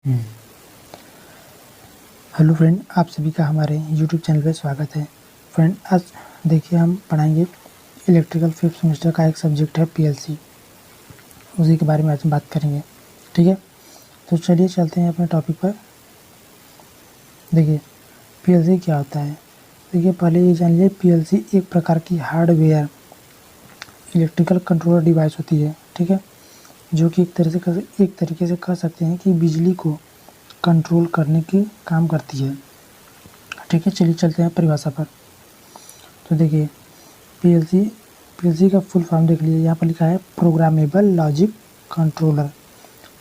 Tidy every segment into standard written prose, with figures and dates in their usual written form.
Hello friend, आप सभी का हमारे यूट्यूब चैनल पर स्वागत है। फ्रेंड, आज देखिए हम पढ़ाएंगे इलेक्ट्रिकल 5th सेमेस्टर का एक सब्जेक्ट है पीएलसी। उसी के बारे में आज हम बात करेंगे। ठीक है, तो चलिए चलते हैं अपने टॉपिक पर। देखिए पीएलसी क्या होता है। देखिए पहले ये जान लीजिए, पीएलसी एक प्रकार की हार्डवेयर इलेक्ट्रिकल कंट्रोलर डिवाइस होती है। ठीक है, जो कि एक तरीके से कह सकते हैं कि बिजली को कंट्रोल करने की काम करती है। ठीक है, चलिए चलते हैं परिभाषा पर। तो देखिए पीएलसी का फुल फॉर्म देख लीजिए, यहाँ पर लिखा है प्रोग्रामेबल लॉजिक कंट्रोलर।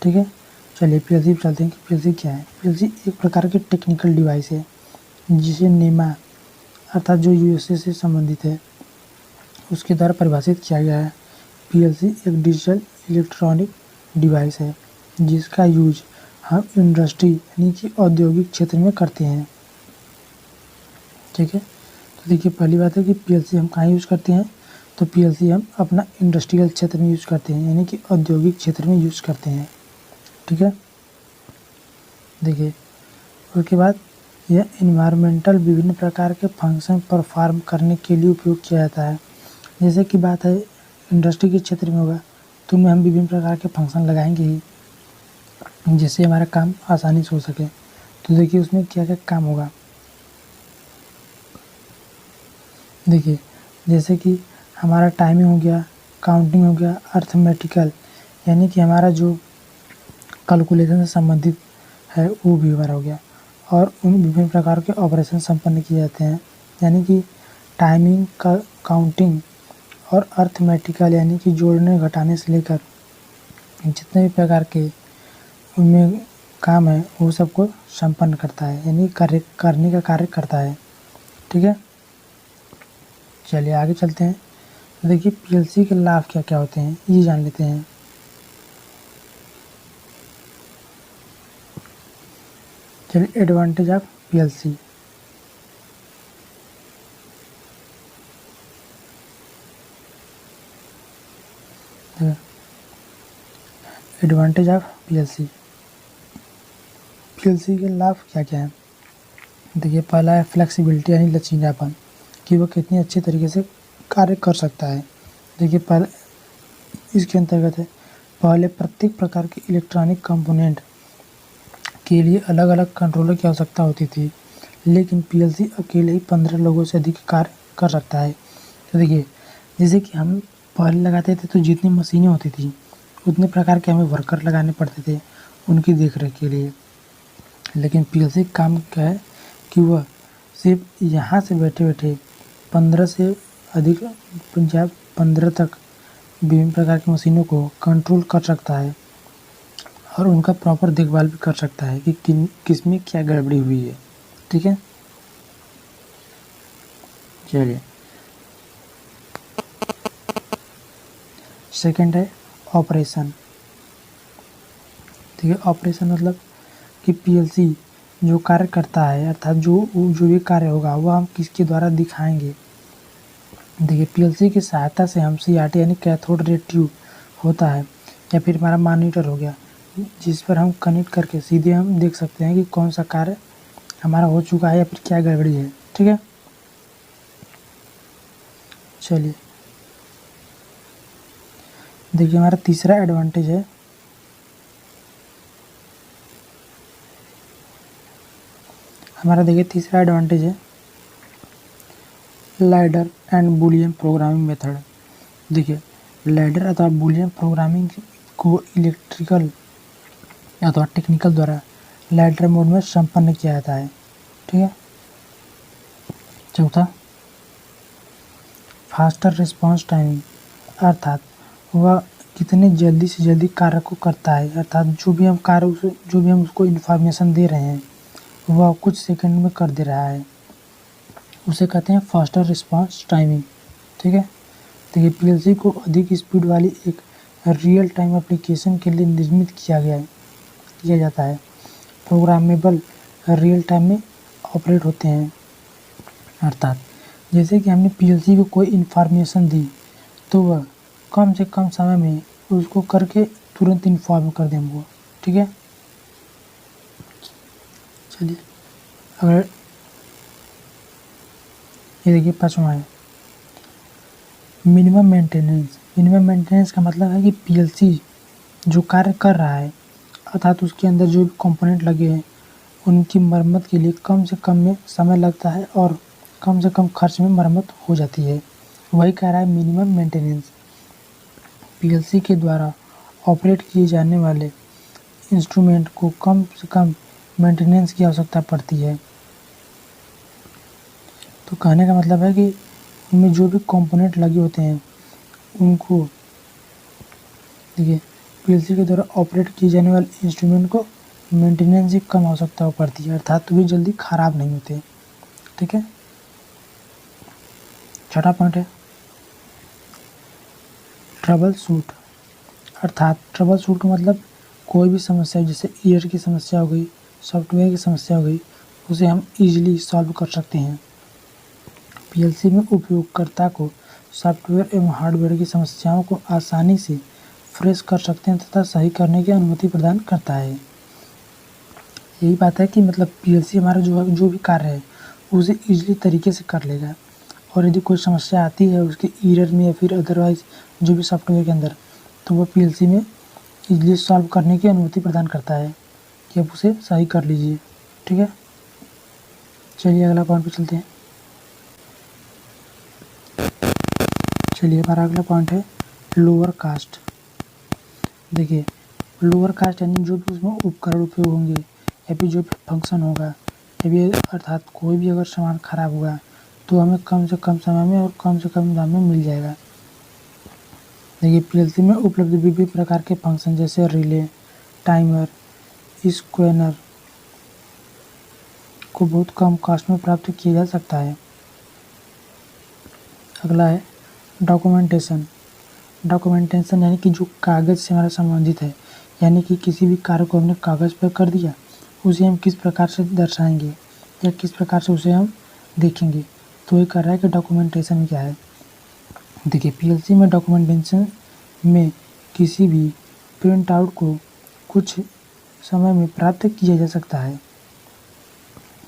ठीक है, चलिए पीएलसी पर चलते हैं कि पीएलसी क्या है। पीएलसी एक प्रकार की टेक्निकल डिवाइस है जिसे नेमा अर्थात जो यूएसए से संबंधित है उसके द्वारा परिभाषित किया गया है। पीएलसी एक डिजिटल इलेक्ट्रॉनिक डिवाइस है जिसका यूज हम इंडस्ट्री यानी कि औद्योगिक क्षेत्र में करते हैं। ठीक है, तो देखिए पहली बात है कि पीएलसी हम कहाँ यूज़ करते हैं। तो पीएलसी हम अपना इंडस्ट्रियल क्षेत्र में यूज़ करते हैं, यानी कि औद्योगिक क्षेत्र में यूज़ करते हैं। ठीक है, देखिए उसके बाद यह इन्वायरमेंटल विभिन्न प्रकार के फंक्शन परफॉर्म करने के लिए उपयोग किया जाता है। जैसे कि बात है इंडस्ट्री के क्षेत्र में होगा तो में हम विभिन्न प्रकार के फंक्शन लगाएंगे ही जिससे हमारा काम आसानी से हो सके। तो देखिए उसमें क्या क्या काम होगा। देखिए जैसे कि हमारा टाइमिंग हो गया, काउंटिंग हो गया, अर्थमेटिकल यानी कि हमारा जो कैलकुलेशन से संबंधित है वो भी हमारा हो गया, और उन विभिन्न प्रकार के ऑपरेशन संपन्न किए जाते हैं, यानी कि टाइमिंग का काउंटिंग और अर्थमेटिकल यानी कि जोड़ने घटाने से लेकर जितने भी प्रकार के उनमें काम है वो सबको संपन्न करता है, यानी करने का कार्य करता है। ठीक है, चलिए आगे चलते हैं। तो देखिए पीएलसी के लाभ क्या क्या होते हैं ये जान लेते हैं। चलिए advantage of PLC. Advantage of PLC, PLC के लाभ क्या क्या है। देखिए पहला है फ्लेक्सिबिलिटी यानी लचीलापन, कि वह कितनी अच्छे तरीके से कार्य कर सकता है। देखिए पहले इसके अंतर्गत है, पहले प्रत्येक प्रकार के इलेक्ट्रॉनिक कंपोनेंट के लिए अलग अलग कंट्रोलर की आवश्यकता होती थी, लेकिन पीएलसी अकेले ही 15 लोगों से अधिक कार्य कर सकता है। तो देखिए जैसे कि हम पहले लगाते थे तो जितनी मशीनें होती थी उतने प्रकार के हमें वर्कर लगाने पड़ते थे उनकी देखरेख के लिए, लेकिन पीएलसी का काम क्या है कि वह सिर्फ यहाँ से बैठे बैठे 15 से अधिक 15 तक विभिन्न प्रकार की मशीनों को कंट्रोल कर सकता है और उनका प्रॉपर देखभाल भी कर सकता है कि किसमें क्या गड़बड़ी हुई है। ठीक है, चलिए सेकंड है ऑपरेशन। ठीक है, ऑपरेशन मतलब कि पीएलसी जो कार्य करता है अर्थात जो भी कार्य होगा वह हम किसके द्वारा दिखाएंगे। देखिए पीएलसी की सहायता से हम सीआरटी यानी कैथोड रे ट्यूब होता है या फिर हमारा मॉनिटर हो गया, जिस पर हम कनेक्ट करके सीधे हम देख सकते हैं कि कौन सा कार्य हमारा हो चुका है या फिर क्या गड़बड़ी है। ठीक है, चलिए देखिए हमारा तीसरा एडवांटेज है देखिए तीसरा एडवांटेज है ladder and Boolean programming method. देखिए लैडर अथवा बूलियन प्रोग्रामिंग को इलेक्ट्रिकल अथवा टेक्निकल द्वारा लैडर मोड में संपन्न किया जाता है। ठीक है, चौथा फास्टर रिस्पांस टाइमिंग, अर्थात वह कितने जल्दी से जल्दी कार्य को करता है, अर्थात जो भी हम उसको इन्फॉर्मेशन दे रहे हैं वह कुछ सेकंड में कर दे रहा है, उसे कहते हैं फास्टर रिस्पांस टाइमिंग। ठीक है, देखिए पीएलसी को अधिक स्पीड वाली एक रियल टाइम एप्लीकेशन के लिए निर्मित किया जाता है। प्रोग्रामेबल रियल टाइम में ऑपरेट होते हैं, अर्थात जैसे कि हमने पीएलसी को कोई इन्फॉर्मेशन दी तो वह कम से कम समय में उसको करके तुरंत इन्फॉर्म कर दें हमको। ठीक है, चलिए अगर ये देखिए 5वां है मिनिमम मेंटेनेंस। मिनिमम मेंटेनेंस का मतलब है कि पीएलसी जो कार्य कर रहा है अर्थात उसके अंदर जो भी कंपोनेंट लगे हैं उनकी मरम्मत के लिए कम से कम में समय लगता है और कम से कम खर्च में मरम्मत हो जाती है। वही कह रहा है मिनिमम मेंटेनेंस। पीएलसी के द्वारा ऑपरेट किए जाने वाले इंस्ट्रूमेंट को कम से कम मेंटेनेंस की आवश्यकता पड़ती है। तो कहने का मतलब है कि उनमें जो भी कंपोनेंट लगे होते हैं उनको देखिए पीएलसी के द्वारा ऑपरेट किए जाने वाले इंस्ट्रूमेंट को मेंटेनेंस की कम आवश्यकता पड़ती है अर्थात वे जल्दी ख़राब नहीं होते। ठीक है, छठा पॉइंट है ट्रबल शूट। अर्थात ट्रबल शूट का मतलब कोई भी समस्या जैसे ईयर की समस्या हो गई, सॉफ्टवेयर की समस्या हो गई, उसे हम इजीली सॉल्व कर सकते हैं। पीएलसी में उपयोगकर्ता को सॉफ्टवेयर एवं हार्डवेयर की समस्याओं को आसानी से फ्रेश कर सकते हैं तथा सही करने की अनुमति प्रदान करता है। यही बात है कि मतलब पीएलसी हमारा जो भी कार्य है उसे इजीली तरीके से कर लेगा और यदि कोई समस्या आती है उसके ईरर में या फिर अदरवाइज जो भी सॉफ्टवेयर के अंदर तो वो पीएलसी में इजीली सॉल्व करने की अनुमति प्रदान करता है कि आप उसे सही कर लीजिए। ठीक है, चलिए अगला पॉइंट पे चलते हैं। चलिए हमारा अगला पॉइंट है लोअर कास्ट। देखिए लोअर कास्ट यानी जो भी उसमें उपकरण उपयोग होंगे या फिर जो भी फंक्शन होगा या फिर अर्थात कोई भी अगर सामान खराब हुआ तो हमें कम से कम समय में और कम से कम दाम में मिल जाएगा। देखिए पीएलसी में उपलब्ध विभिन्न प्रकार के फंक्शन जैसे रिले, टाइमर, स्क्वेनर को बहुत कम कॉस्ट में प्राप्त किया जा सकता है। अगला है डॉक्यूमेंटेशन। डॉक्यूमेंटेशन यानी कि जो कागज़ से हमारा संबंधित है यानी कि किसी भी कार्य को हमने कागज़ पर कर दिया उसे हम किस प्रकार से दर्शाएंगे या किस प्रकार से उसे हम देखेंगे। तो ये कर रहा है कि डॉक्यूमेंटेशन क्या है। देखिए पीएलसी में डॉक्यूमेंटेशन में किसी भी प्रिंट आउट को कुछ समय में प्राप्त किया जा सकता है।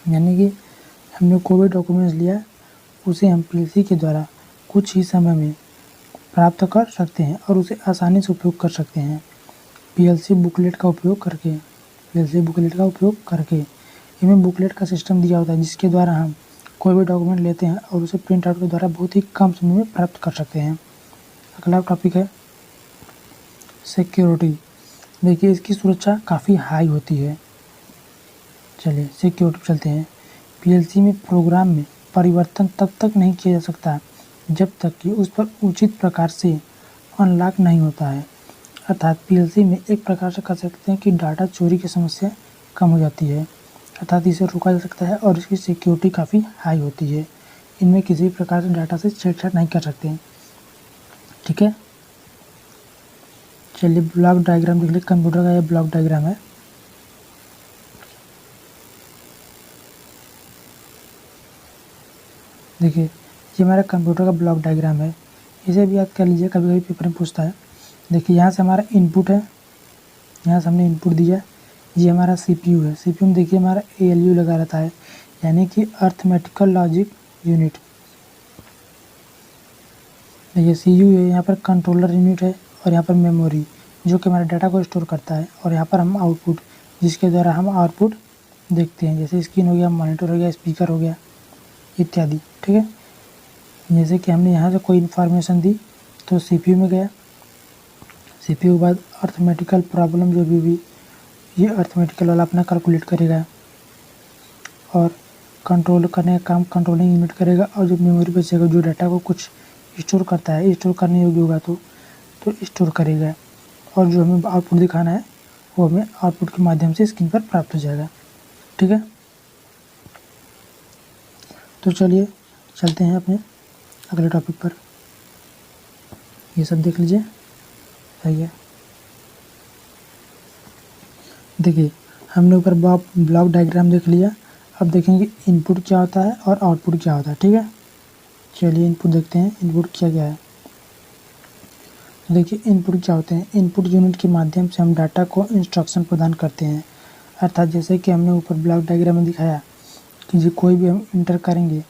यानी कि हमने कोई भी डॉक्यूमेंट्स लिया उसे हम पीएलसी के द्वारा कुछ ही समय में प्राप्त कर सकते हैं और उसे आसानी से उपयोग कर सकते हैं। पीएलसी बुकलेट का उपयोग करके इनमें बुकलेट का सिस्टम दिया होता है जिसके द्वारा हम कोई भी डॉक्यूमेंट लेते हैं और उसे प्रिंट आउट के द्वारा बहुत ही कम समय में प्राप्त कर सकते हैं। अगला टॉपिक है सिक्योरिटी। देखिए इसकी सुरक्षा काफ़ी हाई होती है। चलिए सिक्योरिटी चलते हैं। पीएलसी में प्रोग्राम में परिवर्तन तब तक नहीं किया जा सकता जब तक कि उस पर उचित प्रकार से अनलॉक नहीं होता है। अर्थात पीएलसी में एक प्रकार से कह सकते हैं कि डाटा चोरी की समस्या कम हो जाती है अर्थात इसे रोका जा सकता है और इसकी सिक्योरिटी काफ़ी हाई होती है। इनमें किसी भी प्रकार से डाटा से छेड़छाड़ नहीं कर सकते। ठीक है, चलिए ब्लॉक डायग्राम देख लीजिए। कंप्यूटर का ये ब्लॉक डायग्राम है। देखिए ये हमारा कंप्यूटर का ब्लॉक डायग्राम है। इसे भी याद कर लीजिए, कभी कभी पेपर में पूछता है। देखिए यहाँ से हमारा इनपुट है, यहाँ से हमने इनपुट दिया। ये हमारा सीपीयू है। सीपीयू में देखिए हमारा एएलयू लगा रहता है यानी कि अर्थमेटिकल लॉजिक यूनिट। देखिए सीयू है, यहाँ पर कंट्रोलर यूनिट है और यहाँ पर मेमोरी जो कि हमारे डाटा को स्टोर करता है और यहाँ पर हम आउटपुट जिसके द्वारा हम आउटपुट देखते हैं जैसे स्क्रीन हो गया, मॉनिटर हो गया, स्पीकर हो गया इत्यादि। ठीक है, जैसे कि हमने यहाँ से कोई इन्फॉर्मेशन दी तो सीपीयू में गया। सीपीयू के बाद अर्थमेटिकल प्रॉब्लम जो भी ये अर्थमेटिकल वाला अपना कैलकुलेट करेगा और कंट्रोल करने का काम कंट्रोलिंग यूनिट करेगा और जो मेमोरी बचेगा जो डाटा को कुछ स्टोर करता है, स्टोर करने योग्य होगा तो स्टोर करेगा और जो हमें आउटपुट दिखाना है वो हमें आउटपुट के माध्यम से स्क्रीन पर प्राप्त हो जाएगा। ठीक है, तो चलिए चलते हैं अपने अगले टॉपिक पर। ये सब देख लीजिए, सही है। देखिए हमने ऊपर ब्लॉक डायग्राम देख लिया। अब देखेंगे इनपुट क्या होता है और आउटपुट क्या होता है। ठीक है, चलिए इनपुट देखते हैं। इनपुट क्या है। देखिए इनपुट क्या होते हैं। इनपुट यूनिट के माध्यम से हम डाटा को इंस्ट्रक्शन प्रदान करते हैं अर्थात जैसे कि हमने ऊपर ब्लॉक डायग्राम में दिखाया कि जो कोई भी हम इंटर करेंगे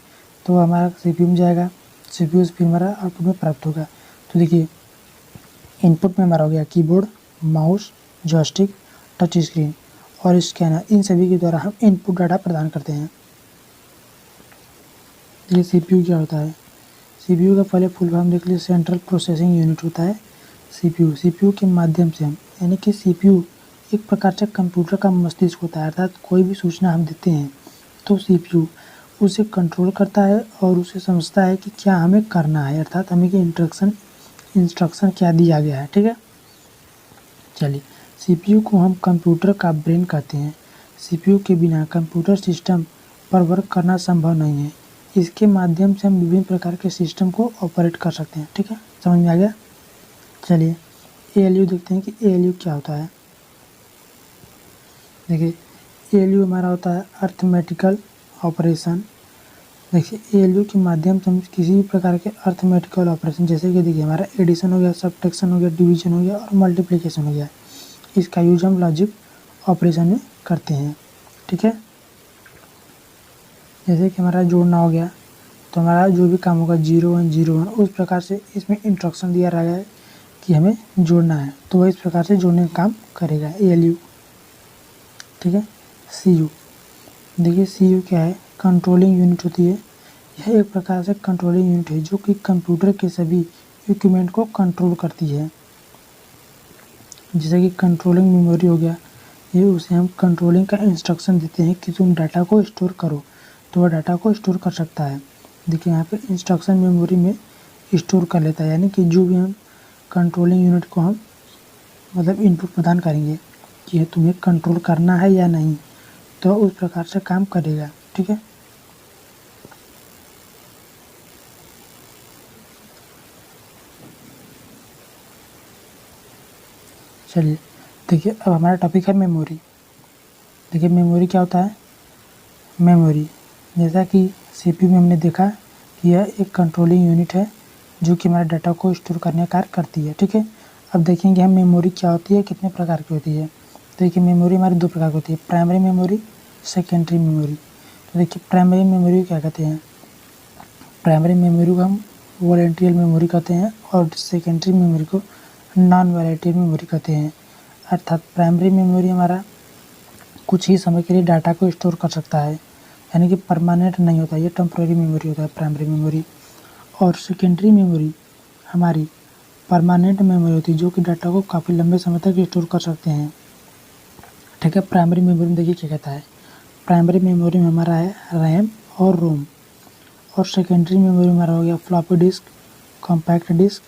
तो हमारा सीपीयू में जाएगा, सीपीयू से फिर हमारा आउटपुट में प्राप्त होगा। तो देखिए इनपुट में हमारा हो गया keyboard, mouse, joystick, touch screen और स्कैनर, इन सभी के द्वारा हम इनपुट डाटा प्रदान करते हैं। ये सीपीयू क्या होता है? सीपीयू का पहले फुल फॉर्म देख लीजिए, सेंट्रल प्रोसेसिंग यूनिट होता है सीपीयू। सीपीयू के माध्यम से हम, यानी कि सीपीयू एक प्रकार से कंप्यूटर का मस्तिष्क होता है, अर्थात कोई भी सूचना हम देते हैं तो सीपीयू उसे कंट्रोल करता है और उसे समझता है कि क्या हमें करना है, अर्थात हमें कि इंस्ट्रक्शन क्या दिया गया है। ठीक है, चलिए सीपीयू को हम कंप्यूटर का ब्रेन कहते हैं। सीपीयू के बिना कंप्यूटर सिस्टम पर वर्क करना संभव नहीं है। इसके माध्यम से हम विभिन्न प्रकार के सिस्टम को ऑपरेट कर सकते हैं। ठीक है, समझ में आ गया? चलिए एएलयू देखते हैं कि एएलयू क्या होता है। देखिए एएलयू हमारा होता है अर्थमेटिकल ऑपरेशन। देखिए एएलयू के माध्यम से हम किसी भी प्रकार के अर्थमेटिकल ऑपरेशन, जैसे कि देखिए हमारा एडिशन हो गया, सब्ट्रैक्शन हो गया, डिवीजन हो गया और मल्टीप्लिकेशन हो गया, इसका यूज हम लॉजिक ऑपरेशन में करते हैं। ठीक है, जैसे कि हमारा जोड़ना हो गया तो हमारा जो भी काम होगा 0 1 0 1, उस प्रकार से इसमें इंस्ट्रक्शन दिया रहा है कि हमें जोड़ना है, तो वह इस प्रकार से जोड़ने का काम करेगा एएलयू। ठीक है, सीयू देखिए सीयू क्या है? कंट्रोलिंग यूनिट होती है। यह एक प्रकार से कंट्रोलिंग यूनिट है जो कि कंप्यूटर के सभी इक्विपमेंट को कंट्रोल करती है। जैसे कि कंट्रोलिंग मेमोरी हो गया, ये उसे हम कंट्रोलिंग का इंस्ट्रक्शन देते हैं कि तुम डाटा को स्टोर करो, तो वह डाटा को स्टोर कर सकता है। देखिए यहाँ पे इंस्ट्रक्शन मेमोरी में स्टोर कर लेता है, यानी कि जो भी हम कंट्रोलिंग यूनिट को हम मतलब इनपुट प्रदान करेंगे कि तुम्हें कंट्रोल करना है या नहीं, तो उस प्रकार से काम करेगा। ठीक है, चलिए देखिए अब हमारा टॉपिक है मेमोरी। देखिए मेमोरी क्या होता है? मेमोरी जैसा कि सीपीयू में हमने देखा कि यह एक कंट्रोलिंग यूनिट है जो कि हमारे डाटा को स्टोर करने का कार्य करती है। ठीक है, अब देखेंगे हम मेमोरी क्या होती है, कितने प्रकार की होती है। तो देखिए मेमोरी हमारी दो प्रकार की होती है, प्राइमरी मेमोरी, सेकेंडरी मेमोरी। तो देखिए प्राइमरी मेमोरी क्या कहते हैं? प्राइमरी मेमोरी को हम वॉलेंटियल मेमोरी कहते हैं और सेकेंडरी मेमोरी को नॉन वॉलेंटियल मेमोरी कहते हैं। अर्थात प्राइमरी मेमोरी हमारा कुछ ही समय के लिए डाटा को स्टोर कर सकता है, यानी कि परमानेंट नहीं होता, ये टेम्परेरी मेमोरी होता है प्राइमरी मेमोरी। और सेकेंडरी मेमोरी हमारी परमानेंट मेमोरी होती है जो कि डाटा को काफ़ी लंबे समय तक स्टोर कर सकते हैं। ठीक है, प्राइमरी मेमोरी में देखिए क्या कहता है? प्राइमरी मेमोरी में हमारा है रैम और रोम, और सेकेंडरी मेमोरी में हमारा हो गया floppy disk, compact disk,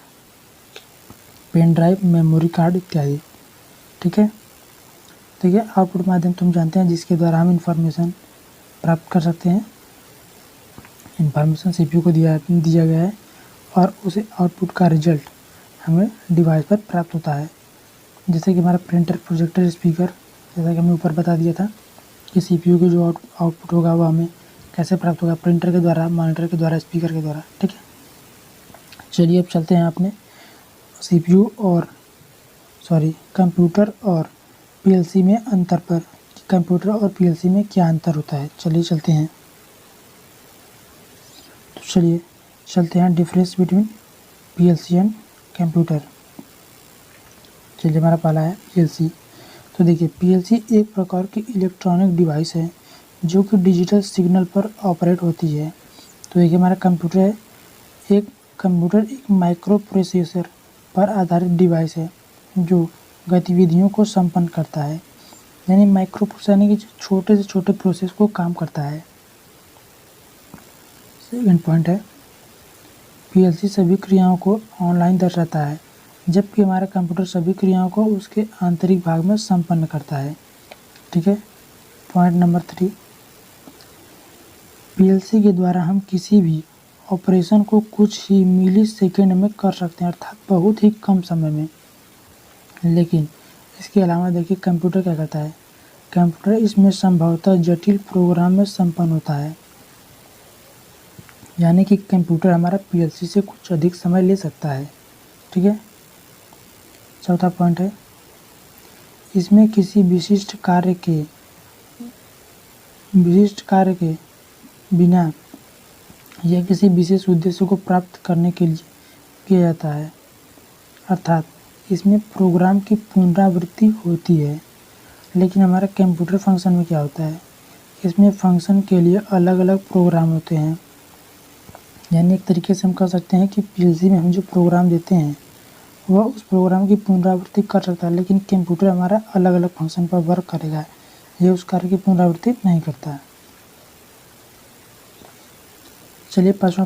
pen drive, memory card इत्यादि। ठीक है, देखिए आउटपुट माध्यम तुम जानते हैं जिसके द्वारा हम इंफॉर्मेशन प्राप्त कर सकते हैं। इंफॉर्मेशन सीपीयू को दिया गया है और उसे आउटपुट का रिजल्ट हमें डिवाइस पर प्राप्त होता है। जैसे कि हमारा प्रिंटर, प्रोजेक्टर, स्पीकर, जैसा कि हमने ऊपर बता दिया था कि सीपीयू के जो आउटपुट होगा वो हमें कैसे प्राप्त होगा? प्रिंटर के द्वारा, मॉनिटर के द्वारा, स्पीकर के द्वारा। ठीक है, चलिए अब चलते हैं अपने सीपीयू और कंप्यूटर और पीएलसी में अंतर पर, कि कंप्यूटर और पीएलसी में क्या अंतर होता है। चलिए चलते हैं, तो चलिए चलते हैं difference between PLC and computer. चलिए हमारा पहला है पीएलसी। तो देखिए पीएलसी एक प्रकार की इलेक्ट्रॉनिक डिवाइस है जो कि डिजिटल सिग्नल पर ऑपरेट होती है। तो देखिए हमारा कंप्यूटर एक माइक्रो प्रोसेसर पर आधारित डिवाइस है जो गतिविधियों को संपन्न करता है, यानी माइक्रो प्रोसेसर यानी कि छोटे से छोटे प्रोसेस को काम करता है। सेकंड पॉइंट है पीएलसी सभी क्रियाओं को ऑनलाइन दर्शाता है, जबकि हमारा कंप्यूटर सभी क्रियाओं को उसके आंतरिक भाग में संपन्न करता है। ठीक है, पॉइंट नंबर 3, पीएलसी के द्वारा हम किसी भी ऑपरेशन को कुछ ही मिली सेकेंड में कर सकते हैं, अर्थात बहुत ही कम समय में। लेकिन इसके अलावा देखिए कंप्यूटर क्या करता है? कंप्यूटर इसमें संभवतः जटिल प्रोग्राम में संपन्न होता है, यानी कि कंप्यूटर हमारा पीएलसी से कुछ अधिक समय ले सकता है। ठीक है, चौथा पॉइंट है इसमें किसी विशिष्ट कार्य के विशिष्ट कार्य के बिना यह किसी विशेष उद्देश्य को प्राप्त करने के लिए किया जाता है, अर्थात इसमें प्रोग्राम की पुनरावृत्ति होती है। लेकिन हमारा कंप्यूटर फंक्शन में क्या होता है, इसमें फंक्शन के लिए अलग अलग प्रोग्राम होते हैं। यानी एक तरीके से हम कह सकते हैं कि पीएलसी में हम जो प्रोग्राम देते हैं वह उस प्रोग्राम की पुनरावृत्ति कर सकता है, लेकिन कंप्यूटर हमारा अलग अलग फंक्शन पर वर्क करेगा, यह उस कार्य की पुनरावृत्ति नहीं करता। चलिए पांचवा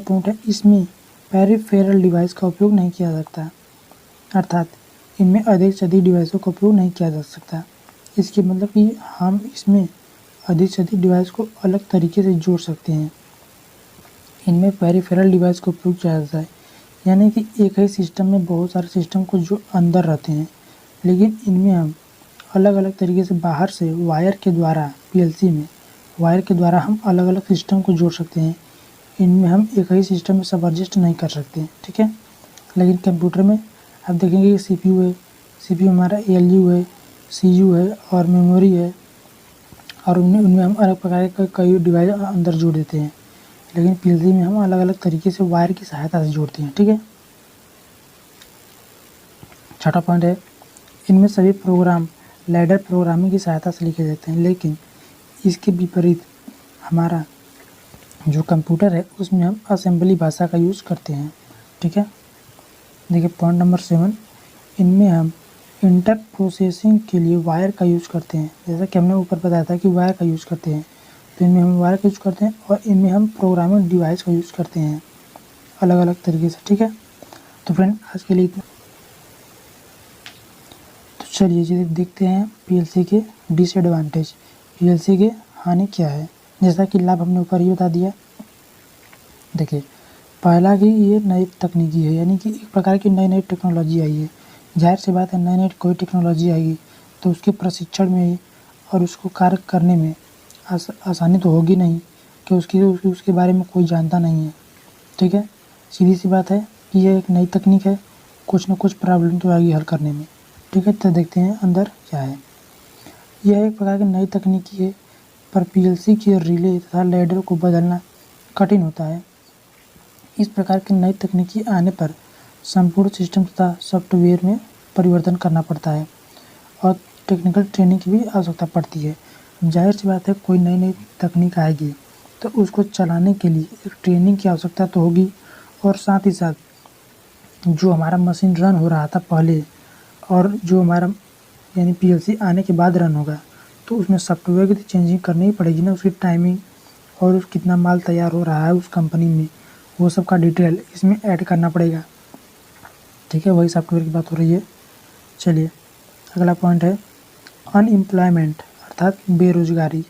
पॉइंट है, इसमें पेरिफेरल डिवाइस का उपयोग नहीं किया जा सकता, अर्थात इनमें अधिक से अधिक डिवाइसों का उपयोग नहीं किया जा सकता। इसके मतलब कि हम इसमें अधिक से अधिक डिवाइस को अलग तरीके से जोड़ सकते हैं। इनमें पेरिफेरल डिवाइस का उपयोग किया जाता है, यानी कि एक ही सिस्टम में बहुत सारे सिस्टम को जो अंदर रहते हैं, लेकिन इनमें हम अलग अलग तरीके से बाहर से वायर के द्वारा पीएलसी में वायर के द्वारा हम अलग अलग सिस्टम को जोड़ सकते हैं। इनमें हम एक ही सिस्टम में सब एडजस्ट नहीं कर सकते, ठीक है। लेकिन कंप्यूटर में आप देखेंगे कि सीपीयू है, सीपीयू हमारा एएलयू है, सीयू है और मेमोरी है, और उनमें हम अलग प्रकार के कई डिवाइस अंदर जोड़ देते हैं। लेकिन पीएलसी में हम अलग अलग तरीके से वायर की सहायता से जोड़ते हैं, ठीक है। छठा पॉइंट है, इनमें सभी प्रोग्राम लैडर प्रोग्रामिंग की सहायता से लिखे जाते हैं, लेकिन इसके विपरीत हमारा जो कंप्यूटर है उसमें हम असेंबली भाषा का यूज़ करते हैं, ठीक है। देखिए पॉइंट नंबर 7, इनमें हम इंटर प्रोसेसिंग के लिए वायर का यूज़ करते हैं। जैसा कि हमने ऊपर बताया था कि वायर का यूज़ करते हैं, तो इनमें हम वायर का यूज़ करते हैं और इनमें हम प्रोग्रामिंग डिवाइस का यूज़ करते हैं अलग अलग तरीके से, ठीक है। तो फ्रेंड आज के लिए इतना। तो चलिए देखते हैं पीएलसी के डिसएडवांटेज, पीएलसी के हानि क्या है। जैसा कि लाभ हमने ऊपर ही बता दिया। देखिए पहला कि ये नई तकनीकी है, यानी कि एक प्रकार की नई टेक्नोलॉजी आई है। जाहिर सी बात है नई कोई टेक्नोलॉजी आएगी तो उसके प्रशिक्षण में और उसको कार्य करने में आसानी तो होगी नहीं कि उसके बारे में कोई जानता नहीं है, ठीक है। सीधी सी बात है कि यह एक नई तकनीक है, कुछ न कुछ प्रॉब्लम तो आएगी हल करने में, ठीक है। तो देखते हैं अंदर क्या है। यह एक प्रकार की नई तकनीकी है, पर पीएलसी के रिले तथा लैडर को बदलना कठिन होता है। इस प्रकार की नई तकनीकी आने पर संपूर्ण सिस्टम तथा सॉफ्टवेयर में परिवर्तन करना पड़ता है और टेक्निकल ट्रेनिंग की भी आवश्यकता पड़ती है। जाहिर सी बात है कोई नई तकनीक आएगी तो उसको चलाने के लिए एक ट्रेनिंग की आवश्यकता तो होगी, और साथ ही साथ जो हमारा मशीन रन हो रहा था पहले और जो हमारा यानी पीएलसी आने के बाद रन होगा, तो उसमें सॉफ्टवेयर की तो चेंजिंग करनी ही पड़ेगी ना, उसकी टाइमिंग और उस कितना माल तैयार हो रहा है उस कंपनी में, वो सब का डिटेल इसमें ऐड करना पड़ेगा, ठीक है। वही सॉफ्टवेयर की बात हो रही है। चलिए अगला पॉइंट है अनएम्प्लॉयमेंट, अर्थात बेरोजगारी।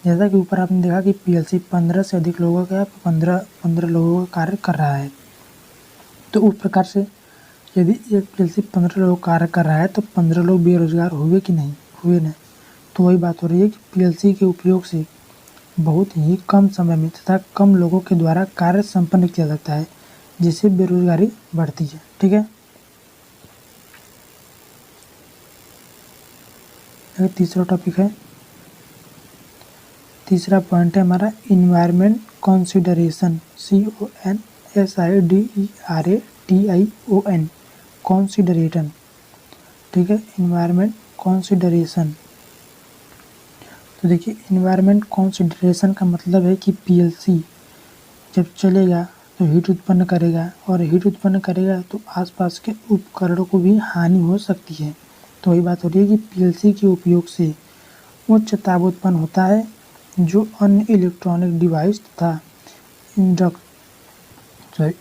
जैसा कि ऊपर आपने देखा कि पीएलसी 15 से अधिक लोगों का 15 लोगों का कार्य कर रहा है, तो उस प्रकार से यदि एक पीएलसी 15 लोग कार्य कर रहा है तो 15 लोग बेरोजगार हुए कि नहीं हुए ना। तो वही बात हो रही है कि पीएलसी के उपयोग से बहुत ही कम समय में तथा कम लोगों के द्वारा कार्य संपन्न किया जाता है, जिससे बेरोजगारी बढ़ती है, ठीक है। तीसरा टॉपिक है, तीसरा पॉइंट है हमारा इन्वायरमेंट कंसीडरेशन, CONSIDERATION कंसीडरेशन, ठीक है। इन्वायरमेंट कंसीडरेशन, तो देखिए इन्वायरमेंट कंसीडरेशन का मतलब है कि पीएलसी जब चलेगा तो हीट उत्पन्न करेगा, और हीट उत्पन्न करेगा तो आसपास के उपकरणों को भी हानि हो सकती है। तो वही बात हो रही है कि पीएलसी के उपयोग से उच्च ताप उत्पन्न होता है जो अन्य इलेक्ट्रॉनिक डिवाइस तथा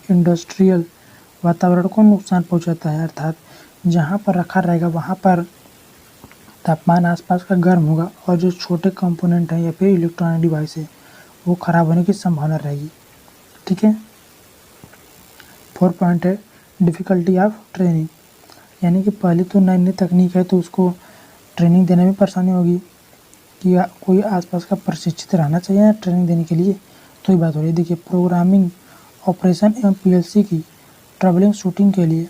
इंडस्ट्रियल वातावरण को नुकसान पहुंचाता है। अर्थात जहां पर रखा रहेगा वहां पर तापमान आसपास का गर्म होगा और जो छोटे कंपोनेंट हैं या फिर इलेक्ट्रॉनिक डिवाइस है वो खराब होने की संभावना रहेगी, ठीक है। 4 पॉइंट है डिफ़िकल्टी ऑफ ट्रेनिंग, यानी कि पहले तो नई तकनीक है तो उसको ट्रेनिंग देने में परेशानी होगी कि कोई आसपास का प्रशिक्षित रहना चाहिए ट्रेनिंग देने के लिए। तो ये बात हो रही है। देखिए प्रोग्रामिंग ऑपरेशन एवं पीएलसी की ट्रबलिंग शूटिंग के लिए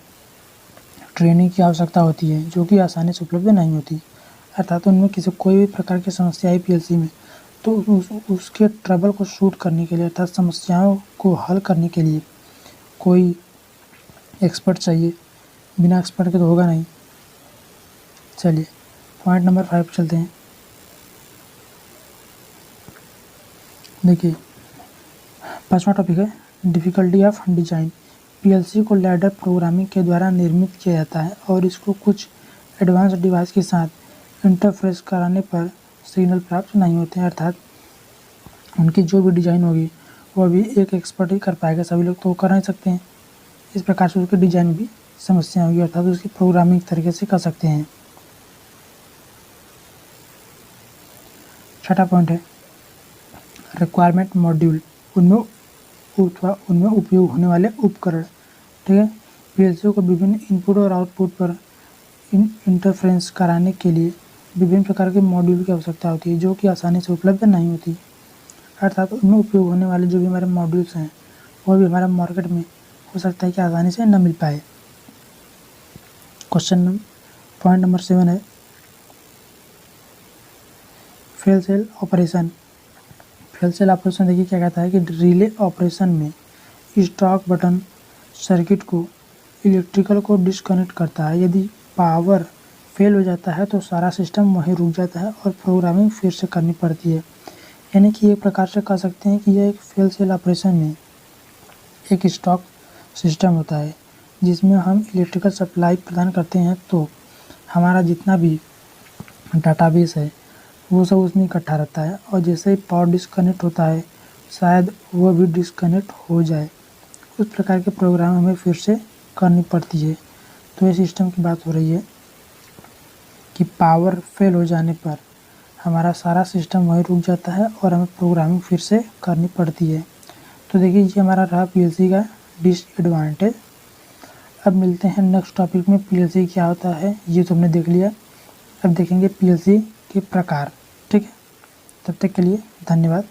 ट्रेनिंग की आवश्यकता होती है, जो कि आसानी से उपलब्ध नहीं होती। अर्थात उनमें कोई भी प्रकार की समस्या आई पीएलसी में तो उसके ट्रबल को शूट करने के लिए अर्थात समस्याओं को हल करने के लिए कोई एक्सपर्ट चाहिए। बिना एक्सपर्ट के तो होगा नहीं। चलिए पॉइंट नंबर 5 चलते हैं। देखिए 5वां टॉपिक है डिफ़िकल्टी ऑफ डिज़ाइन। पीएलसी को लैडर प्रोग्रामिंग के द्वारा निर्मित किया जाता है और इसको कुछ एडवांस डिवाइस के साथ इंटरफेस कराने पर सिग्नल प्राप्त नहीं होते हैं। अर्थात उनकी जो भी डिज़ाइन होगी वो अभी एक एक्सपर्ट ही कर पाएगा, सभी लोग तो कर नहीं सकते हैं। इस प्रकार से उसकी डिज़ाइन में भी समस्या होगी, अर्थात उसकी प्रोग्रामिंग तरीके से कर सकते हैं। 6वां पॉइंट है रिक्वायरमेंट मॉड्यूल। उनमें उपयोग होने वाले उपकरण। ठीक है, पीएलसी को विभिन्न इनपुट और आउटपुट पर इंटरफेरेंस कराने के लिए विभिन्न प्रकार के मॉड्यूल की आवश्यकता होती है जो कि आसानी से उपलब्ध नहीं होती। अर्थात उनमें उपयोग होने वाले जो भी हमारे मॉड्यूल्स हैं वो भी हमारे मार्केट में हो सकता है कि आसानी से न मिल पाए। पॉइंट नंबर 7 है fail cell operation. Fail cell operation देखिए क्या कहता है कि रिले ऑपरेशन में स्टॉक बटन सर्किट को इलेक्ट्रिकल को डिस्कनेक्ट करता है। यदि पावर फेल हो जाता है तो सारा सिस्टम वहीं रुक जाता है और प्रोग्रामिंग फिर से करनी पड़ती है। यानी कि एक प्रकार से कह सकते हैं कि यह एक फेल सेल ऑपरेशन में एक स्टॉक सिस्टम होता है जिसमें हम इलेक्ट्रिकल सप्लाई प्रदान करते हैं तो हमारा जितना भी डाटाबेस है वो सब उसमें इकट्ठा रहता है और जैसे ही पावर डिस्कनेक्ट होता है शायद वो भी डिस्कनेक्ट हो जाए, उस प्रकार के प्रोग्राम हमें फिर से करनी पड़ती है। तो ये सिस्टम की बात हो रही है कि पावर फेल हो जाने पर हमारा सारा सिस्टम वहीं रुक जाता है और हमें प्रोग्रामिंग फिर से करनी पड़ती है। तो देखिए ये हमारा रहा पीएलसी का डिसएडवांटेज। अब मिलते हैं नेक्स्ट टॉपिक में। पीएलसी क्या होता है ये तो हमने देख लिया, अब देखेंगे पीएलसी के प्रकार। ठीक है, तब तक के लिए धन्यवाद।